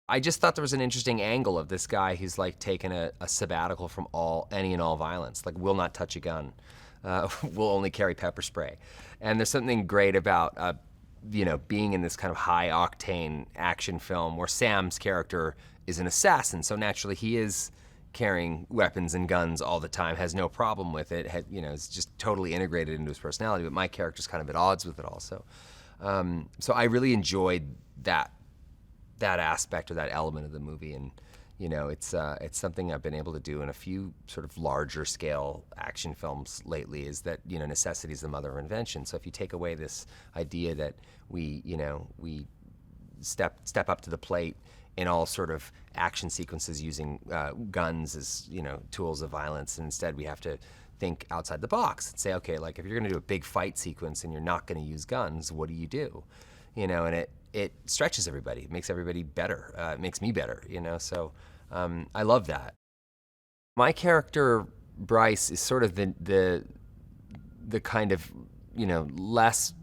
I just thought there was an interesting angle of this guy who's like taken a sabbatical from any and all violence, like will not touch a gun, will only carry pepper spray. And there's something great about, being in this kind of high octane action film where Sam's character is an assassin. So naturally he is carrying weapons and guns all the time, has no problem with it, is just totally integrated into his personality. But my character's kind of at odds with it also. So I really enjoyed that aspect or that element of the movie, and it's something I've been able to do in a few sort of larger scale action films lately. Is that necessity is the mother of invention. So if you take away this idea that we step up to the plate in all sort of action sequences using guns as tools of violence, and instead we have to think outside the box and say, okay, like if you're going to do a big fight sequence and you're not going to use guns, what do you do? And it stretches everybody. It makes everybody better. It makes me better, So I love that. My character Bryce is sort of the kind of less,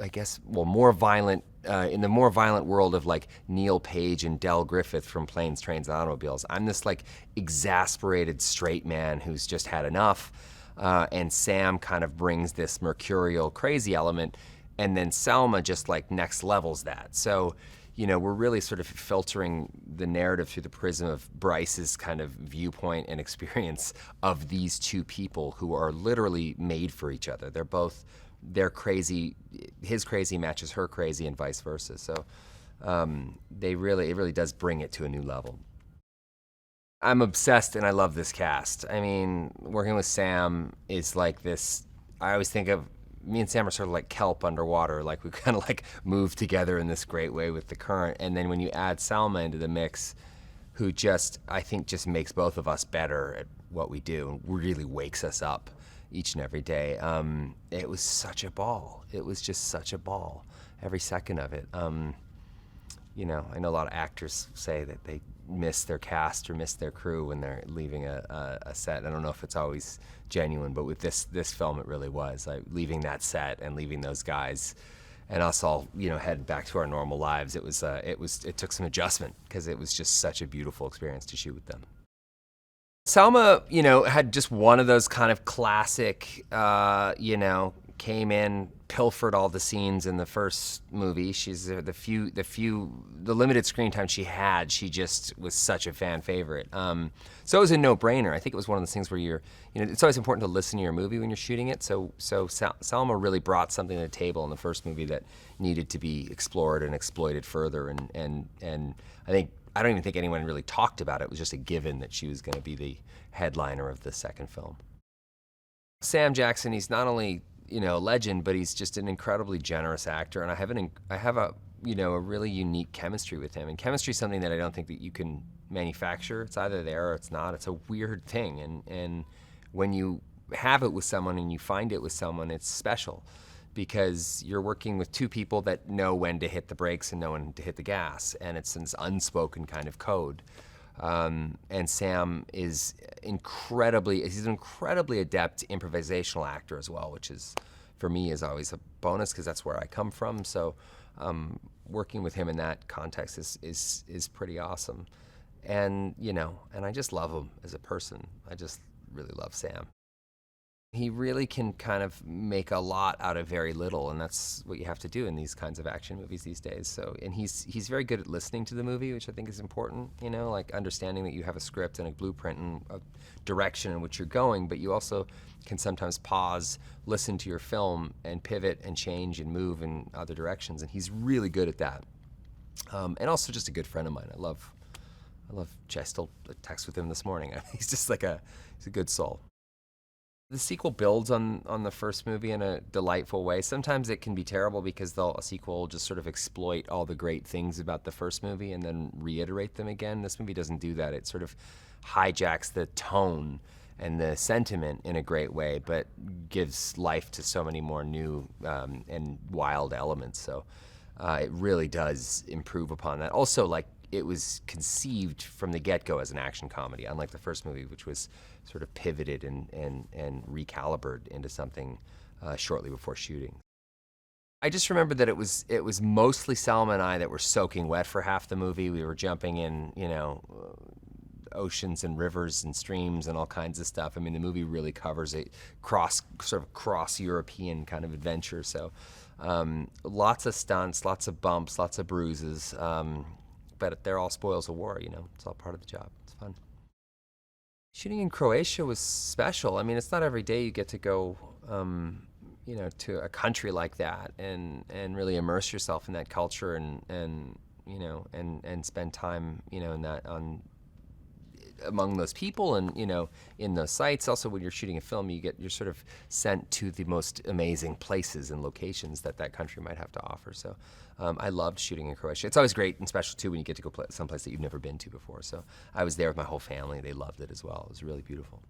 I guess, more violent in the more violent world of like Neil Page and Del Griffith from Planes, Trains, and Automobiles. I'm this like exasperated straight man who's just had enough, and Sam kind of brings this mercurial, crazy element. And then Selma just like next levels that. So, we're really sort of filtering the narrative through the prism of Bryce's kind of viewpoint and experience of these two people who are literally made for each other. They're crazy, his crazy matches her crazy and vice versa. So it really does bring it to a new level. I'm obsessed and I love this cast. I mean, working with Sam is like this, I always think of me and Sam are sort of like kelp underwater. Like we kind of like move together in this great way with the current. And then when you add Salma into the mix, who I think just makes both of us better at what we do and really wakes us up each and every day. It was such a ball. It was just such a ball, every second of it. I know a lot of actors say that they miss their cast or miss their crew when they're leaving a set. I don't know if it's always genuine, but with this film, it really was. Like leaving that set and leaving those guys, and us all heading back to our normal lives. It took some adjustment because it was just such a beautiful experience to shoot with them. Salma, had just one of those kind of classic, came in, pilfered all the scenes in the first movie. She's the limited screen time she had, she just was such a fan favorite. So it was a no-brainer. I think it was one of those things where it's always important to listen to your movie when you're shooting it. So Salma really brought something to the table in the first movie that needed to be explored and exploited further. And I don't even think anyone really talked about it. It was just a given that she was going to be the headliner of the second film. Sam Jackson, he's not only a legend, but he's just an incredibly generous actor, and I have a really unique chemistry with him. And chemistry is something that I don't think that you can manufacture. It's either there or it's not. It's a weird thing, and when you have it with someone and you find it with someone, it's special because you're working with two people that know when to hit the brakes and know when to hit the gas, and it's this unspoken kind of code. And Sam is he's an incredibly adept improvisational actor as well, which is, for me, is always a bonus because that's where I come from. So working with him in that context is pretty awesome. And, and I just love him as a person. I just really love Sam. He really can kind of make a lot out of very little, and that's what you have to do in these kinds of action movies these days. So, and he's very good at listening to the movie, which I think is important, like understanding that you have a script and a blueprint and a direction in which you're going, but you also can sometimes pause, listen to your film, and pivot and change and move in other directions, and he's really good at that. And also just a good friend of mine. I still text with him this morning. He's just like he's a good soul. The sequel builds on the first movie in a delightful way. Sometimes it can be terrible because a sequel will just sort of exploit all the great things about the first movie and then reiterate them again. This movie doesn't do that. It sort of hijacks the tone and the sentiment in a great way, but gives life to so many more new and wild elements. So it really does improve upon that. Also, like, it was conceived from the get-go as an action comedy, unlike the first movie, which was sort of pivoted and recalibrated into something shortly before shooting. I just remember that it was mostly Selma and I that were soaking wet for half the movie. We were jumping in, oceans and rivers and streams and all kinds of stuff. I mean, the movie really covers a cross European kind of adventure. So, lots of stunts, lots of bumps, lots of bruises. But they're all spoils of war. It's all part of the job. It's fun. Shooting in Croatia was special. I mean, it's not every day you get to go, to a country like that and really immerse yourself in that culture and spend time, in that among those people and in those sites. Also, when you're shooting a film, you're sort of sent to the most amazing places and locations that country might have to offer. So I loved shooting in Croatia. It's always great and special too when you get to go someplace that you've never been to before. So I was there with my whole family. They loved it as well. It was really beautiful.